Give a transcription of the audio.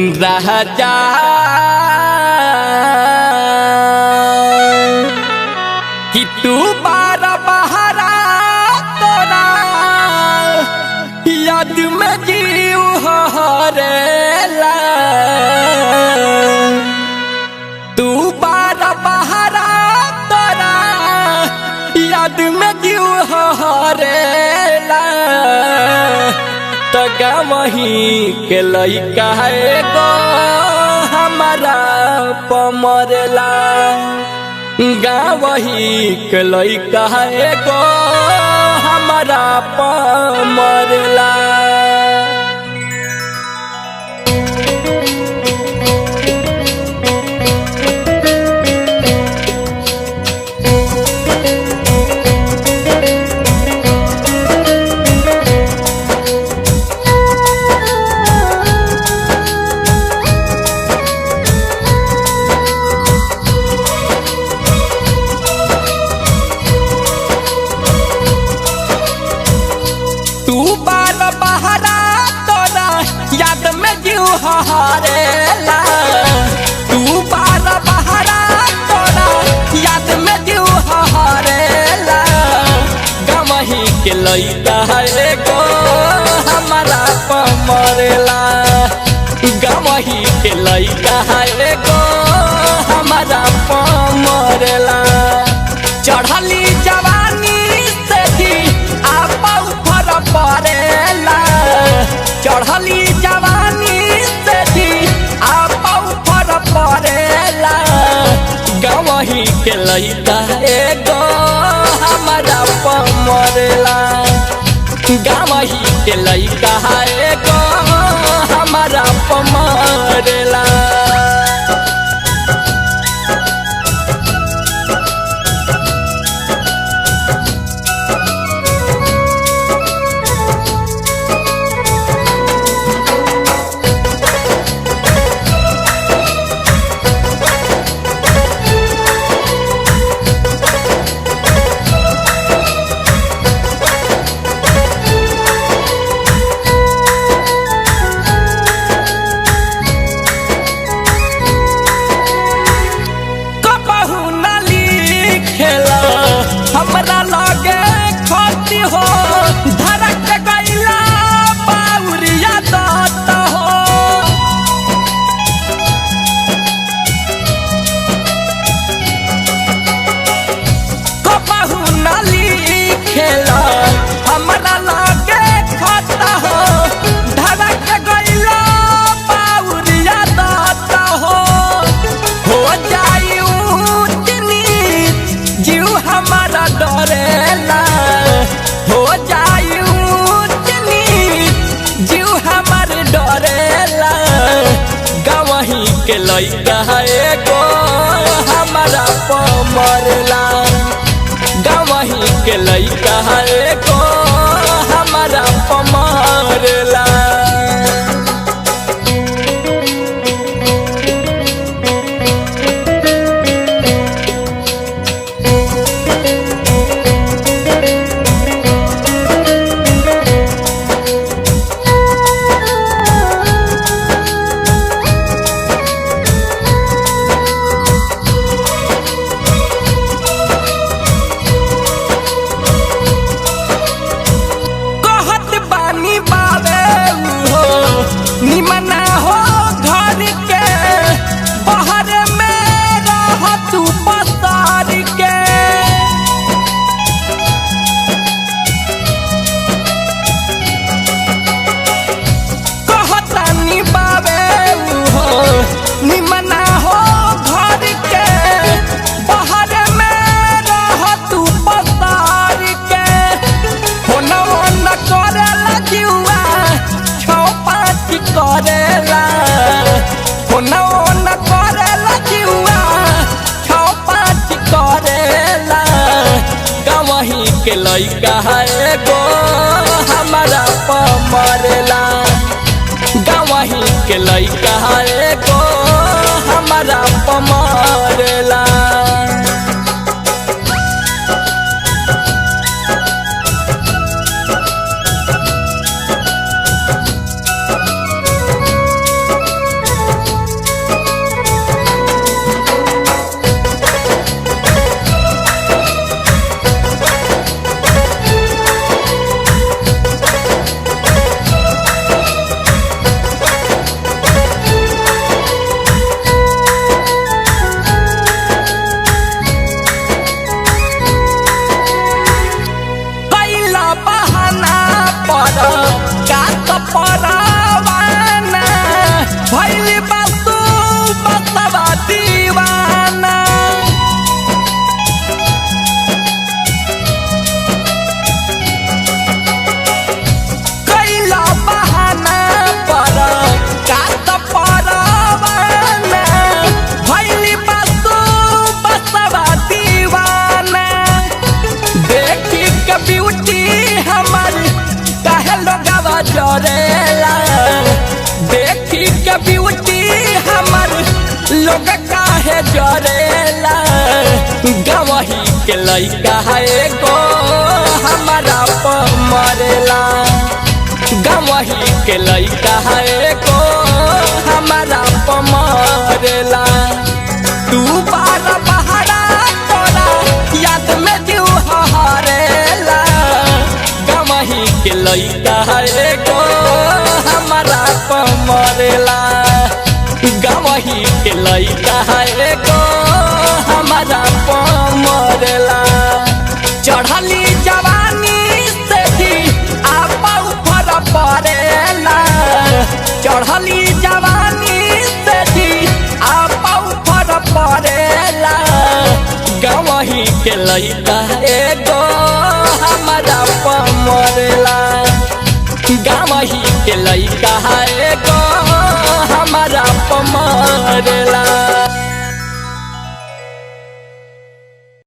राजा कि तू बार बहरा तोरा याद में जीव हरेला तू बार बहरा तोरा याद में जीव हरेला तो गावही के लइका एगो हमारा पमरेला गावही के लइका एगो हमारा पमरेला याद में जीव हरेला तू बार बहरा तोरा याद में जीव हरेला गवही के लइका एगो हमारा पमरेला गवही के लइका एगो हमारा पमरेला चढ़ली जवानी से ही आप ऊपर पड़ेला चढ़ली जवानी से ही आप ऊपर पड़ेला गवही के लइका एगो हमारा पमरेला गवही के लइका एगो हमारा पमरेला हमरा लगे खोती हो धड़क गईला बाउरिया दत हो कबहू न लिखेला हमरा लगे खोता हो धड़क गईला बाउरिया दत हो जाई उतनी जीव हमारा डरेला हो जाई उतनी जीव हमार डरेला गवही के लइका एगो हमारा पमरेला गवही के लइका एगो हमारा पमरेला निमना हो घर के बाहर में रह तू पसार के कहतानी बाबे हो निमना हो घर के बाहर में रह तू पसार के हो न करेला जीवा करेला हो न करेला जीवा छो पाँच करेला गवही के लइका एगो हमारा पमरेला गवही के लइका एगो हमारा पमरेला भइल बासु बसवा दीवाना कैला बहाना पर कात परवाना भइल बासु बसवा दीवाना देखी के ब्यूटी हमर काहे लोगवा जरेला देखी के ब्यूटी हमर लोग काहे जरेला गवही के लइका है गो हमारा प मरेला गवही के लइका है गो हमारा प मरेला तू बार बहारा तोरा याद में जीव हरेला गवही के लइका है गो हमारा प मरेला गवही के लइका है गो हमारा प मरेला चढ़ली जवानी से भी आपा ऊपर पड़ेला चढ़ली जवानी से भी आपा ऊपर पड़ेला गवही के लइका है गो हमारा प मरेला गवही के लइका है गो हमारा प मरेला